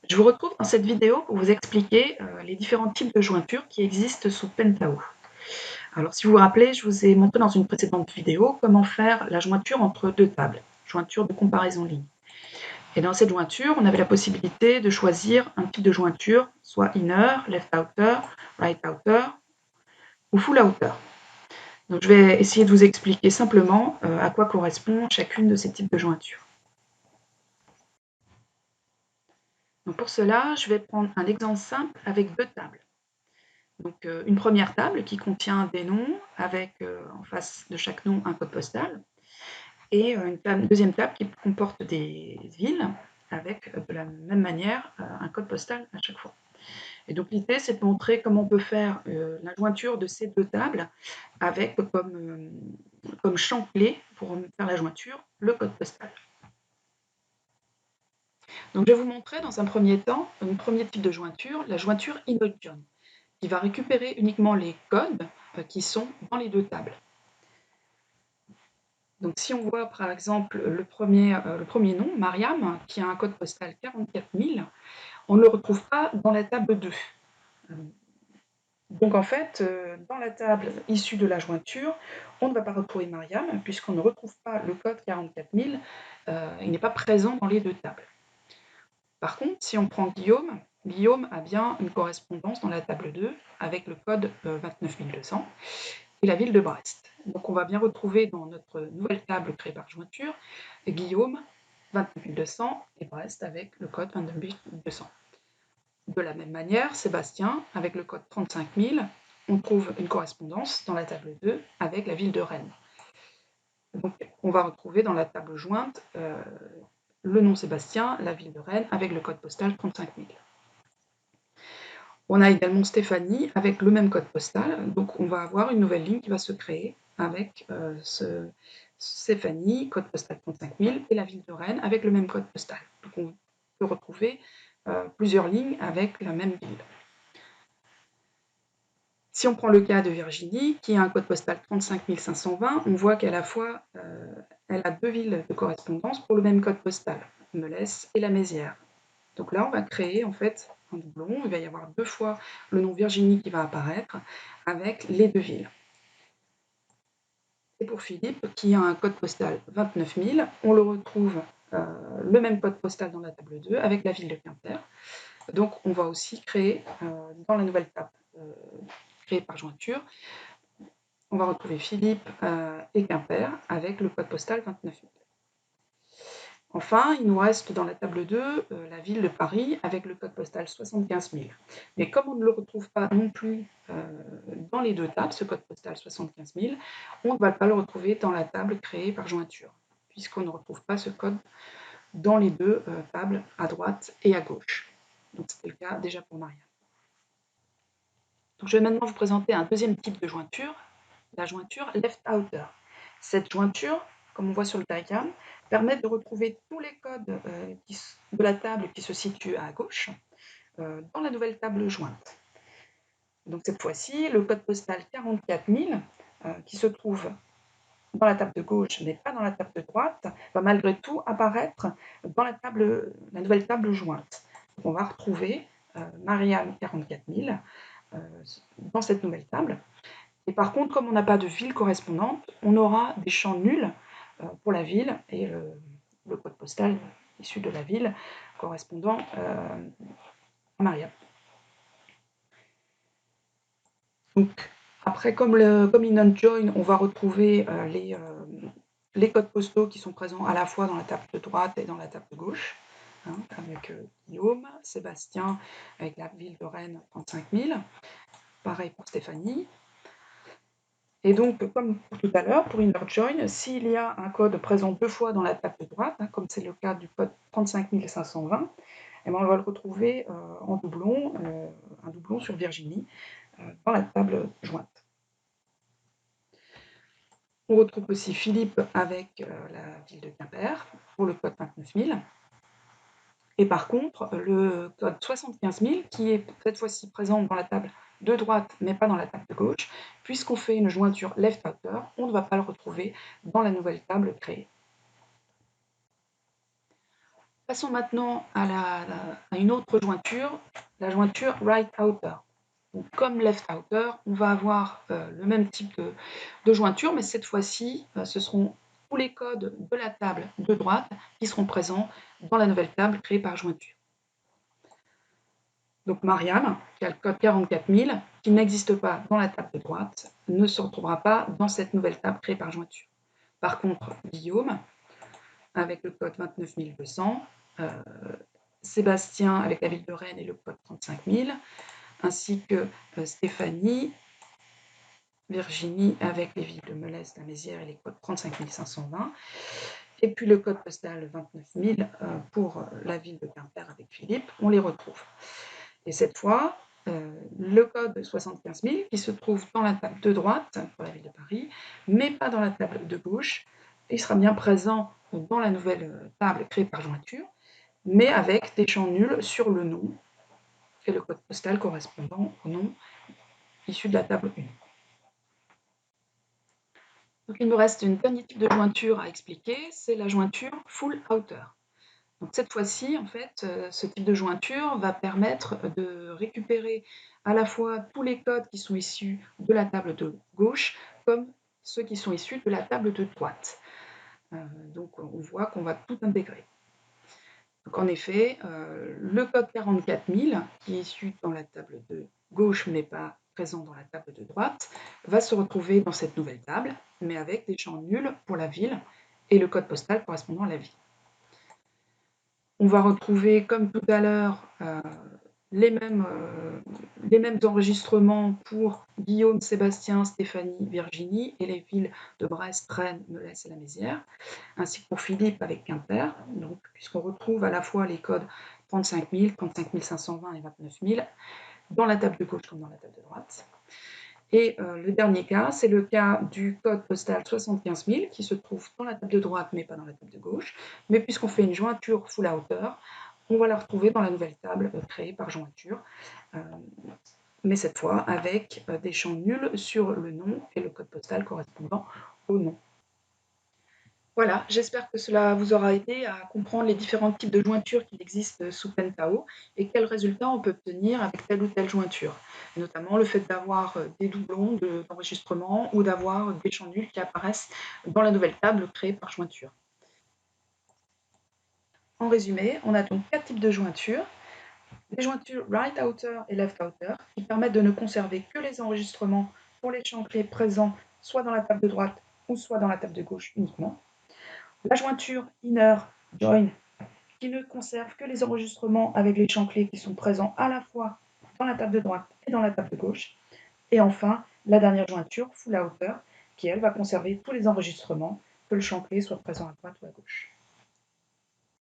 Je vous retrouve dans cette vidéo pour vous expliquer les différents types de jointures qui existent sous Pentao. Alors si vous vous rappelez, je vous ai montré dans une précédente vidéo comment faire la jointure entre deux tables, jointure de comparaison ligne. Et dans cette jointure, on avait la possibilité de choisir un type de jointure, soit inner, left outer, right outer ou full outer. Donc je vais essayer de vous expliquer simplement à quoi correspond chacune de ces types de jointures. Donc pour cela, je vais prendre un exemple simple avec deux tables. Donc une première table qui contient des noms avec en face de chaque nom un code postal et une deuxième table qui comporte des villes avec de la même manière un code postal à chaque fois. Et donc l'idée c'est de montrer comment on peut faire la jointure de ces deux tables avec comme champ clé pour faire la jointure le code postal. Donc je vais vous montrer dans un premier temps un premier type de jointure, la jointure inner join, qui va récupérer uniquement les codes qui sont dans les deux tables. Donc si on voit par exemple le premier nom, Mariam, qui a un code postal 44 000, on ne le retrouve pas dans la table 2. Donc en fait, dans la table issue de la jointure, on ne va pas retrouver Mariam, puisqu'on ne retrouve pas le code 44 000, il n'est pas présent dans les deux tables. Par contre, si on prend Guillaume, Guillaume a bien une correspondance dans la table 2 avec le code 29 200 et la ville de Brest. Donc on va bien retrouver dans notre nouvelle table créée par jointure Guillaume 29 200 et Brest avec le code 22 200. De la même manière, Sébastien avec le code 35 000, on trouve une correspondance dans la table 2 avec la ville de Rennes. Donc on va retrouver dans la table jointe le nom Sébastien, la ville de Rennes avec le code postal 35 000. On a également Stéphanie avec le même code postal, donc on va avoir une nouvelle ligne qui va se créer avec Stéphanie, code postal 35 000, et la ville de Rennes avec le même code postal. Donc on peut retrouver plusieurs lignes avec la même ville. Si on prend le cas de Virginie, qui a un code postal 35 520, on voit qu'à la fois, elle a deux villes de correspondance pour le même code postal, Melesse et la Mézières. Donc là, on va créer en fait un doublon. Il va y avoir deux fois le nom Virginie qui va apparaître avec les deux villes. Et pour Philippe, qui a un code postal 29 000, on le retrouve le même code postal dans la table 2 avec la ville de Quimper. Donc on va aussi créer dans la nouvelle table créée par jointure, on va retrouver Philippe et Quimper avec le code postal 29 000. Enfin, il nous reste dans la table 2 la ville de Paris avec le code postal 75 000. Mais comme on ne le retrouve pas non plus dans les deux tables, ce code postal 75 000, on ne va pas le retrouver dans la table créée par jointure, puisqu'on ne retrouve pas ce code dans les deux tables à droite et à gauche. Donc c'était le cas déjà pour Marianne. Donc je vais maintenant vous présenter un deuxième type de jointure, la jointure left outer. Cette jointure, comme on voit sur le diagramme, permet de retrouver tous les codes de la table qui se situe à gauche dans la nouvelle table jointe. Donc cette fois-ci, le code postal 44 000, qui se trouve dans la table de gauche mais pas dans la table de droite, va malgré tout apparaître dans la nouvelle table jointe. Donc on va retrouver Marianne 44 000 dans cette nouvelle table. Et par contre, comme on n'a pas de ville correspondante, on aura des champs nuls pour la ville et le code postal issu de la ville correspondant à Mariam. Donc, après, comme in join, on va retrouver les codes postaux qui sont présents à la fois dans la table de droite et dans la table de gauche, hein, avec Guillaume, Sébastien, avec la ville de Rennes 35 000. Pareil pour Stéphanie. Et donc, comme tout à l'heure, pour inner join, s'il y a un code présent deux fois dans la table de droite, hein, comme c'est le cas du code 35 520, eh bien, on va le retrouver en doublon, un doublon sur Virginie, dans la table jointe. On retrouve aussi Philippe avec la ville de Quimper pour le code 29 000. Et par contre, le code 75 000, qui est cette fois-ci présent dans la table de droite, mais pas dans la table de gauche, puisqu'on fait une jointure left outer, on ne va pas le retrouver dans la nouvelle table créée. Passons maintenant à une autre jointure, la jointure right outer. Donc, comme left outer, on va avoir le même type de jointure, mais cette fois-ci, ce seront tous les codes de la table de droite qui seront présents dans la nouvelle table créée par jointure. Donc Mariam, qui a le code 44 000, qui n'existe pas dans la table de droite, ne se retrouvera pas dans cette nouvelle table créée par jointure. Par contre, Guillaume, avec le code 29 200, Sébastien avec la ville de Rennes et le code 35 000, ainsi que Stéphanie, Virginie avec les villes de Melès, la Mézières et les codes 35 520, et puis le code postal 29 000 pour la ville de Quimper avec Philippe, on les retrouve. Et cette fois, le code 75 000 qui se trouve dans la table de droite pour la ville de Paris, mais pas dans la table de gauche, il sera bien présent dans la nouvelle table créée par jointure, mais avec des champs nuls sur le nom et le code postal correspondant au nom issu de la table 1. Donc il me reste une dernier type de jointure à expliquer, c'est la jointure full outer. Donc cette fois-ci, en fait, ce type de jointure va permettre de récupérer à la fois tous les codes qui sont issus de la table de gauche, comme ceux qui sont issus de la table de droite. Donc on voit qu'on va tout intégrer. Donc en effet, le code 44 000, qui est issu dans la table de gauche mais pas présent dans la table de droite, va se retrouver dans cette nouvelle table, mais avec des champs nuls pour la ville et le code postal correspondant à la ville. On va retrouver, comme tout à l'heure, les mêmes enregistrements pour Guillaume, Sébastien, Stéphanie, Virginie et les villes de Brest, Rennes, Melès et la Mézières, ainsi que pour Philippe avec Quimper, donc, puisqu'on retrouve à la fois les codes 35 000, 35 520 et 29 000 dans la table de gauche comme dans la table de droite. Et le dernier cas, c'est le cas du code postal 75 000 qui se trouve dans la table de droite mais pas dans la table de gauche. Mais puisqu'on fait une jointure full outer, on va la retrouver dans la nouvelle table créée par jointure, mais cette fois avec des champs nuls sur le nom et le code postal correspondant au nom. Voilà, j'espère que cela vous aura aidé à comprendre les différents types de jointures qui existent sous Pentao et quels résultats on peut obtenir avec telle ou telle jointure. Notamment le fait d'avoir des doublons d'enregistrement ou d'avoir des champs nuls qui apparaissent dans la nouvelle table créée par jointure. En résumé, on a donc 4 types de jointures. Les jointures right outer et left outer qui permettent de ne conserver que les enregistrements pour les champs clés présents soit dans la table de droite ou soit dans la table de gauche uniquement. La jointure inner join qui ne conserve que les enregistrements avec les champs clés qui sont présents à la fois dans la table de droite et dans la table de gauche. Et enfin, la dernière jointure, full outer, qui elle va conserver tous les enregistrements, que le champ clé soit présent à droite ou à gauche.